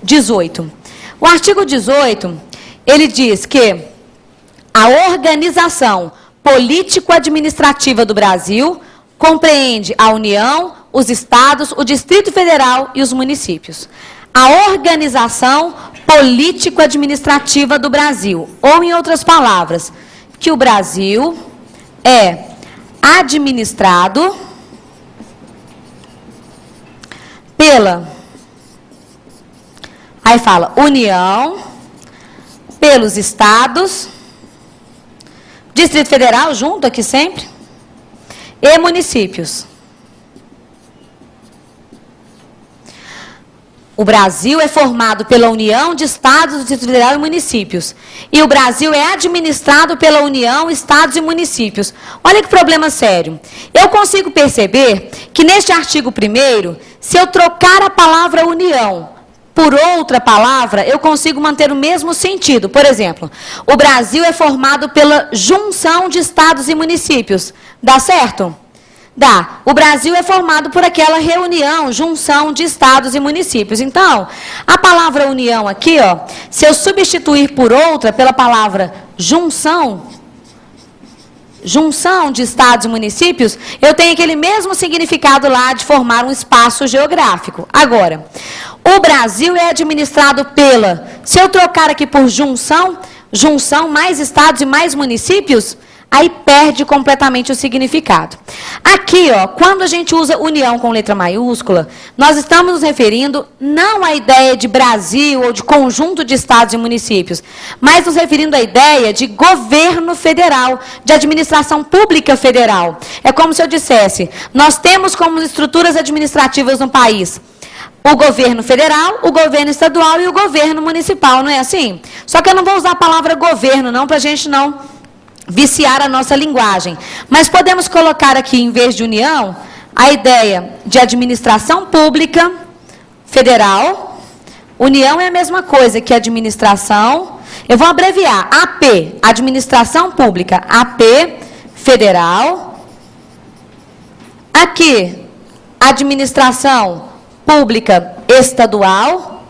18. O artigo 18, ele diz que a organização político-administrativa do Brasil compreende a União, os estados, o Distrito Federal e os municípios. A organização político-administrativa do Brasil, ou em outras palavras, que o Brasil é administrado pela, aí fala, União, pelos estados, Distrito Federal, junto aqui sempre, e municípios. O Brasil é formado pela União de Estados, Distrito Federal e municípios. E o Brasil é administrado pela União, Estados e municípios. Olha que problema sério. Eu consigo perceber que neste artigo 1º, se eu trocar a palavra União por outra palavra, eu consigo manter o mesmo sentido. Por exemplo, o Brasil é formado pela junção de estados e municípios. Dá certo? Dá. O Brasil é formado por aquela reunião, junção de estados e municípios. Então, a palavra união aqui, ó, se eu substituir por outra, pela palavra junção de estados e municípios, eu tenho aquele mesmo significado lá de formar um espaço geográfico. Agora, o Brasil é administrado pela, se eu trocar aqui por junção mais estados e mais municípios, aí perde completamente o significado. Aqui, ó, quando a gente usa união com letra maiúscula, nós estamos nos referindo não à ideia de Brasil ou de conjunto de estados e municípios, mas nos referindo à ideia de governo federal, de administração pública federal. É como se eu dissesse, nós temos como estruturas administrativas no país o governo federal, o governo estadual e o governo municipal, não é assim? Só que eu não vou usar a palavra governo, não, para a gente não viciar a nossa linguagem. Mas podemos colocar aqui, em vez de união, a ideia de administração pública federal. União é a mesma coisa que administração. Eu vou abreviar. AP, administração pública. AP, federal. Aqui, administração pública estadual.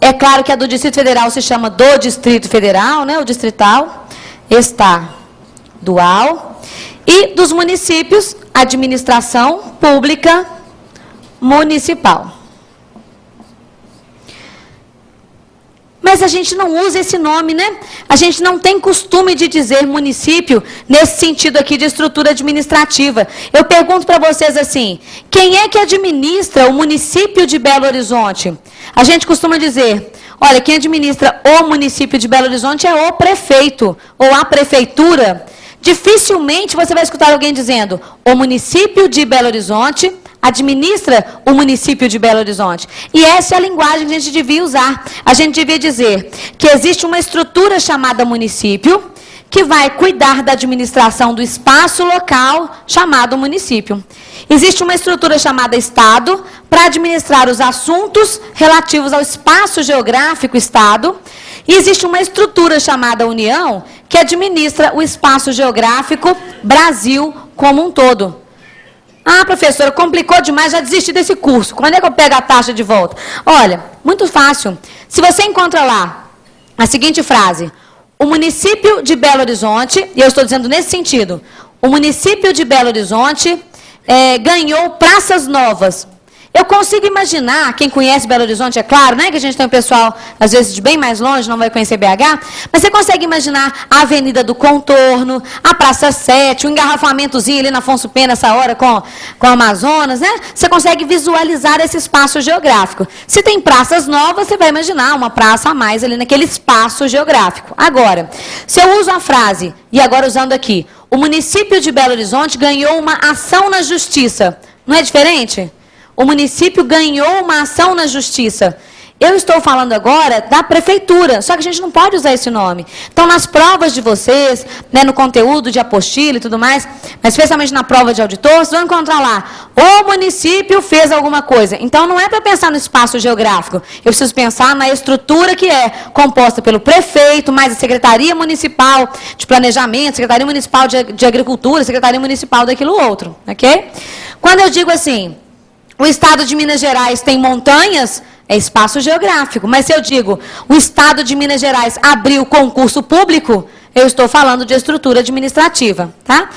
É claro que a do Distrito Federal se chama do Distrito Federal, né? O distrital. Estadual. E dos municípios, administração pública municipal. Mas a gente não usa esse nome, né? A gente não tem costume de dizer município nesse sentido aqui de estrutura administrativa. Eu pergunto para vocês assim, quem é que administra o município de Belo Horizonte? A gente costuma dizer, olha, quem administra o município de Belo Horizonte é o prefeito ou a prefeitura. Dificilmente você vai escutar alguém dizendo, o município de Belo Horizonte administra o município de Belo Horizonte. E essa é a linguagem que a gente devia usar. A gente devia dizer que existe uma estrutura chamada município, que vai cuidar da administração do espaço local chamado município. Existe uma estrutura chamada Estado, para administrar os assuntos relativos ao espaço geográfico Estado. E existe uma estrutura chamada União, que administra o espaço geográfico Brasil como um todo. Ah, professora, complicou demais, já desisti desse curso. Quando é que eu pego a taxa de volta? Olha, muito fácil. Se você encontra lá a seguinte frase, o município de Belo Horizonte, e eu estou dizendo nesse sentido, o município de Belo Horizonte ganhou praças novas. Eu consigo imaginar, quem conhece Belo Horizonte, é claro, né, que a gente tem um pessoal, às vezes, de bem mais longe, não vai conhecer BH, mas você consegue imaginar a Avenida do Contorno, a Praça 7, o engarrafamentozinho ali na Afonso Pena, essa hora com o Amazonas, né? Você consegue visualizar esse espaço geográfico. Se tem praças novas, você vai imaginar uma praça a mais ali naquele espaço geográfico. Agora, se eu uso a frase, e agora usando aqui, o município de Belo Horizonte ganhou uma ação na justiça, não é diferente? O município ganhou uma ação na justiça. Eu estou falando agora da prefeitura, só que a gente não pode usar esse nome. Então, nas provas de vocês, né, no conteúdo de apostila e tudo mais, mas especialmente na prova de auditor, vocês vão encontrar lá, o município fez alguma coisa. Então, não é para pensar no espaço geográfico, eu preciso pensar na estrutura que é composta pelo prefeito, mais a Secretaria Municipal de Planejamento, Secretaria Municipal de Agricultura, Secretaria Municipal daquilo outro, ok? Quando eu digo assim, o estado de Minas Gerais tem montanhas, É espaço geográfico. Mas se eu digo, o Estado de Minas Gerais abriu concurso público, eu estou falando de estrutura administrativa, tá?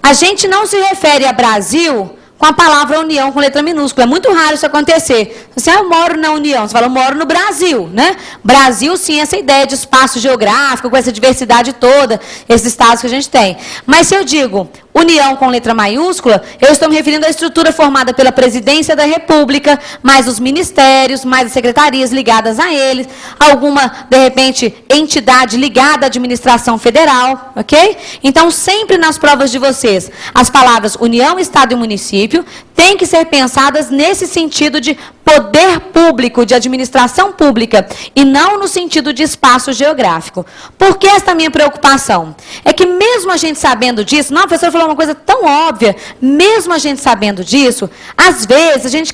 A gente não se refere a Brasil com a palavra União com letra minúscula. É muito raro isso acontecer. Você, eu moro na União. Você fala, eu moro no Brasil, né? Brasil, sim, essa ideia de espaço geográfico, com essa diversidade toda, esses estados que a gente tem. Mas se eu digo União com letra maiúscula, eu estou me referindo à estrutura formada pela Presidência da República, mais os ministérios, mais as secretarias ligadas a eles, alguma, de repente, entidade ligada à administração federal, ok? Então, sempre nas provas de vocês, as palavras União, Estado e Município têm que ser pensadas nesse sentido de poder público, de administração pública, e não no sentido de espaço geográfico. Por que esta minha preocupação? É que mesmo a gente sabendo disso, não, a professora falou uma coisa tão óbvia, mesmo a gente sabendo disso, às vezes a gente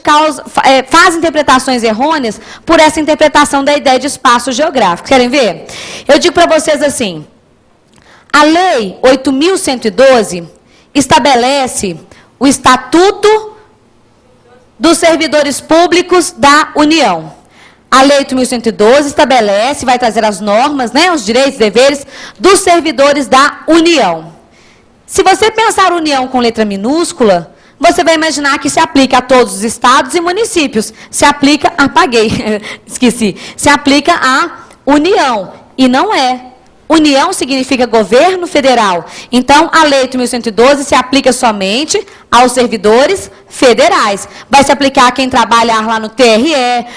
faz interpretações errôneas por essa interpretação da ideia de espaço geográfico. Querem ver? Eu digo para vocês assim, a Lei 8.112 estabelece o Estatuto dos Servidores Públicos da União. A Lei 8.112 estabelece, vai trazer as normas, né, os direitos e deveres dos servidores da União. Se você pensar União com letra minúscula, você vai imaginar que se aplica a todos os estados e municípios. Se aplica, esqueci, se aplica à União, e não é. União significa governo federal. Então, a Lei 8.112 se aplica somente aos servidores federais. Vai se aplicar a quem trabalhar lá no TRE,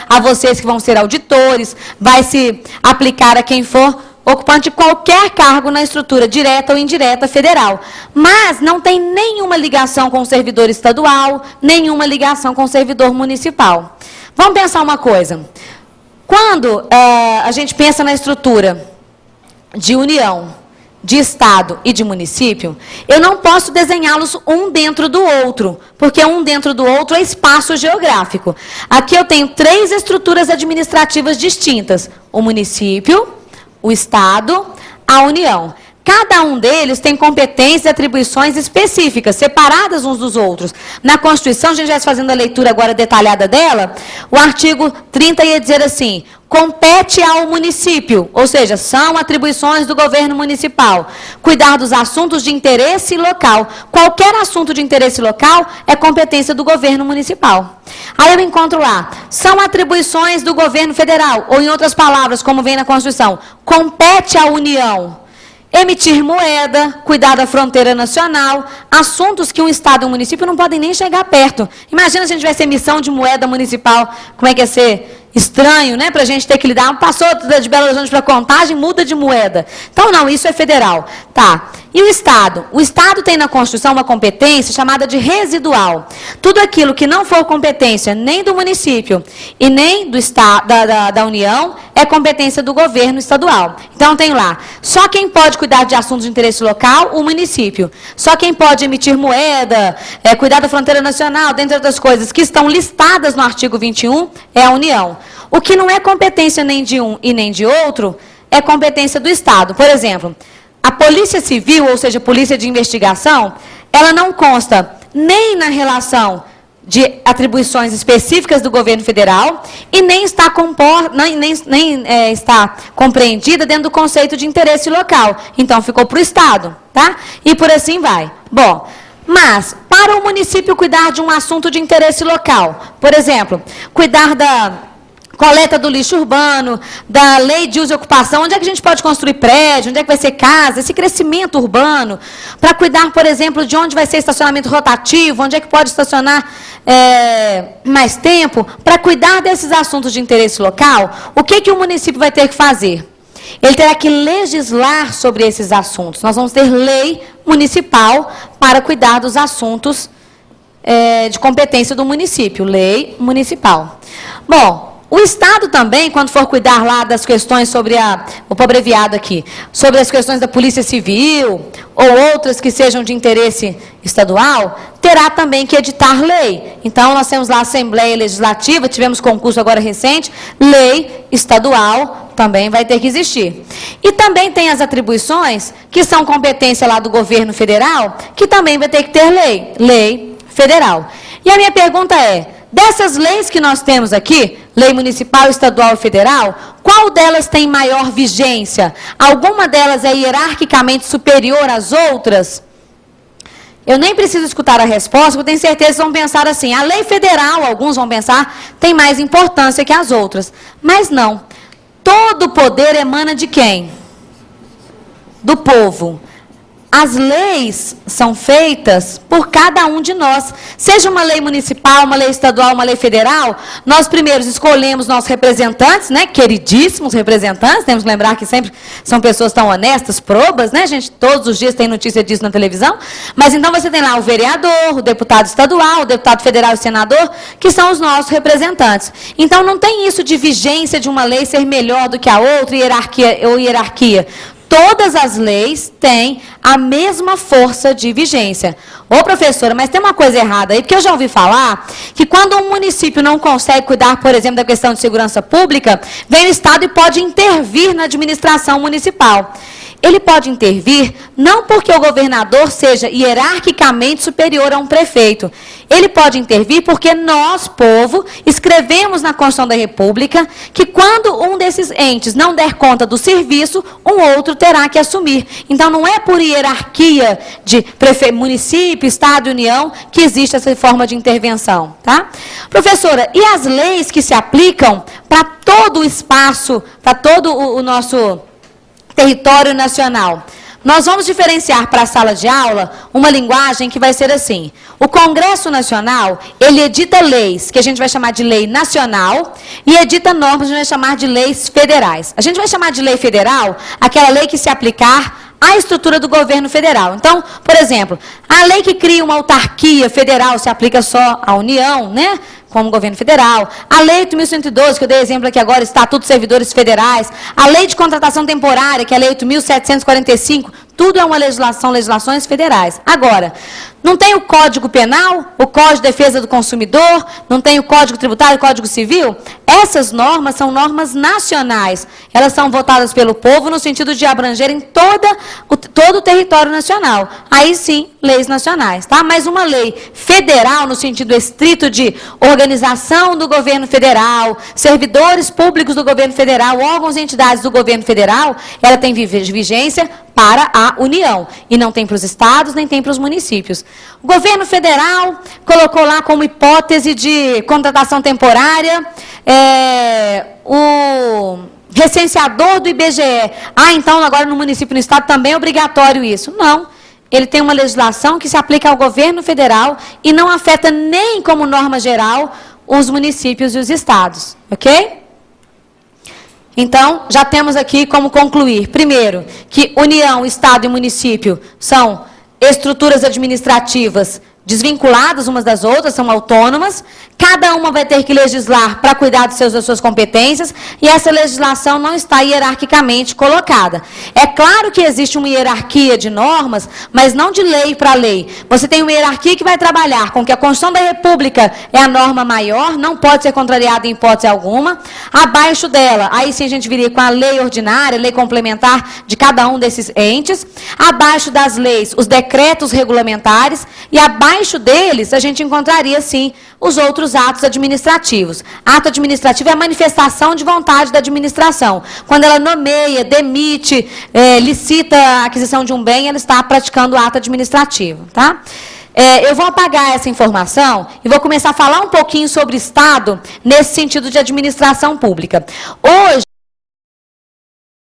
a vocês que vão ser auditores, vai se aplicar a quem for ocupante de qualquer cargo na estrutura direta ou indireta federal. Mas não tem nenhuma ligação com o servidor estadual, nenhuma ligação com o servidor municipal. Vamos pensar uma coisa. Quando a gente pensa na estrutura de União, de Estado e de município, eu não posso desenhá-los um dentro do outro, porque um dentro do outro é espaço geográfico. Aqui eu tenho 3 estruturas administrativas distintas: o município, o Estado, a União. Cada um deles tem competências e atribuições específicas, separadas uns dos outros. Na Constituição, a gente já está fazendo a leitura agora detalhada dela, o artigo 30 ia dizer assim: compete ao município, ou seja, são atribuições do governo municipal, cuidar dos assuntos de interesse local. Qualquer assunto de interesse local é competência do governo municipal. Aí eu encontro lá, são atribuições do governo federal, ou em outras palavras, como vem na Constituição, compete à União emitir moeda, cuidar da fronteira nacional, assuntos que um estado e um município não podem nem chegar perto. Imagina se a gente tivesse emissão de moeda municipal, como é que ia ser estranho, né, para a gente ter que lidar. Passou de Belo Horizonte para Contagem, muda de moeda. Então, não, isso é federal. Tá. E o Estado? O Estado tem na Constituição uma competência chamada de residual. Tudo aquilo que não for competência nem do município e nem do Estado, da União, é competência do governo estadual. Então, tem lá, só quem pode cuidar de assuntos de interesse local, o município. Só quem pode emitir moeda, cuidar da fronteira nacional, dentre outras coisas que estão listadas no artigo 21, é a União. O que não é competência nem de um e nem de outro, é competência do Estado. Por exemplo, a Polícia Civil, ou seja, Polícia de Investigação, ela não consta nem na relação de atribuições específicas do governo federal e nem está compreendida dentro do conceito de interesse local. Então, ficou para o Estado, tá? E por assim vai. Bom, mas, para o município cuidar de um assunto de interesse local, por exemplo, cuidar da coleta do lixo urbano, da lei de uso e ocupação, onde é que a gente pode construir prédio, onde é que vai ser casa, esse crescimento urbano, para cuidar, por exemplo, de onde vai ser estacionamento rotativo, onde é que pode estacionar mais tempo, para cuidar desses assuntos de interesse local, o que o município vai ter que fazer? Ele terá que legislar sobre esses assuntos. Nós vamos ter lei municipal para cuidar dos assuntos de competência do município, lei municipal. Bom, o Estado também, quando for cuidar lá das questões sobre vou pôr abreviado aqui, sobre as questões da Polícia Civil, ou outras que sejam de interesse estadual, terá também que editar lei. Então, nós temos lá a Assembleia Legislativa, tivemos concurso agora recente, lei estadual também vai ter que existir. E também tem as atribuições, que são competência lá do governo federal, que também vai ter que ter lei federal. E a minha pergunta é, dessas leis que nós temos aqui, lei municipal, estadual e federal, qual delas tem maior vigência? Alguma delas é hierarquicamente superior às outras? Eu nem preciso escutar a resposta, porque eu tenho certeza que vão pensar assim, a lei federal, alguns vão pensar, tem mais importância que as outras. Mas não. Todo poder emana de quem? Do povo. As leis são feitas por cada um de nós. Seja uma lei municipal, uma lei estadual, uma lei federal, nós primeiro escolhemos nossos representantes, né, queridíssimos representantes, temos que lembrar que sempre são pessoas tão honestas, probas, né, gente, todos os dias tem notícia disso na televisão, mas então você tem lá o vereador, o deputado estadual, o deputado federal e o senador, que são os nossos representantes. Então não tem isso de vigência de uma lei ser melhor do que a outra, hierarquia. Todas as leis têm a mesma força de vigência. Ô, professora, mas tem uma coisa errada aí, porque eu já ouvi falar que quando um município não consegue cuidar, por exemplo, da questão de segurança pública, vem o Estado e pode intervir na administração municipal. Ele pode intervir não porque o governador seja hierarquicamente superior a um prefeito. Ele pode intervir porque nós, povo, escrevemos na Constituição da República que quando um desses entes não der conta do serviço, um outro terá que assumir. Então, não é por hierarquia de município, Estado e União que existe essa forma de intervenção. Tá? Professora, e as leis que se aplicam para todo o espaço, para todo o nosso território nacional? Nós vamos diferenciar para a sala de aula uma linguagem que vai ser assim. O Congresso Nacional, ele edita leis, que a gente vai chamar de lei nacional, e edita normas que a gente vai chamar de leis federais. A gente vai chamar de lei federal aquela lei que se aplicar à estrutura do governo federal. Então, por exemplo, a lei que cria uma autarquia federal se aplica só à União, né? Como governo federal, a lei 8.112, que eu dei exemplo aqui agora, Estatuto dos Servidores Federais, a lei de contratação temporária, que é a lei 8.745, tudo é uma legislações federais. Agora, não tem o Código Penal, o Código de Defesa do Consumidor, não tem o Código Tributário, o Código Civil? Essas normas são normas nacionais. Elas são votadas pelo povo no sentido de abrangerem todo o território nacional. Aí sim, leis nacionais, tá? Mas uma lei federal, no sentido estrito de organização do governo federal, servidores públicos do governo federal, órgãos e entidades do governo federal, ela tem vigência para a União. E não tem para os estados, nem tem para os municípios. O governo federal colocou lá como hipótese de contratação temporária o recenseador do IBGE. Ah, então agora no município e no estado também é obrigatório isso. Não. Ele tem uma legislação que se aplica ao governo federal e não afeta nem como norma geral os municípios e os estados. Ok? Então, já temos aqui como concluir, primeiro, que União, Estado e município são estruturas administrativas desvinculadas umas das outras, são autônomas, cada uma vai ter que legislar para cuidar das suas competências, e essa legislação não está hierarquicamente colocada. É claro que existe uma hierarquia de normas, mas não de lei para lei. Você tem uma hierarquia que vai trabalhar com que a Constituição da República é a norma maior, não pode ser contrariada em hipótese alguma. Abaixo dela, aí sim a gente viria com a lei ordinária, lei complementar de cada um desses entes. Abaixo das leis, os decretos regulamentares, e abaixo deles, a gente encontraria, sim, os outros atos administrativos. Ato administrativo é a manifestação de vontade da administração. Quando ela nomeia, demite, licita a aquisição de um bem, ela está praticando o ato administrativo. Tá? Eu vou apagar essa informação e vou começar a falar um pouquinho sobre Estado nesse sentido de administração pública. Hoje,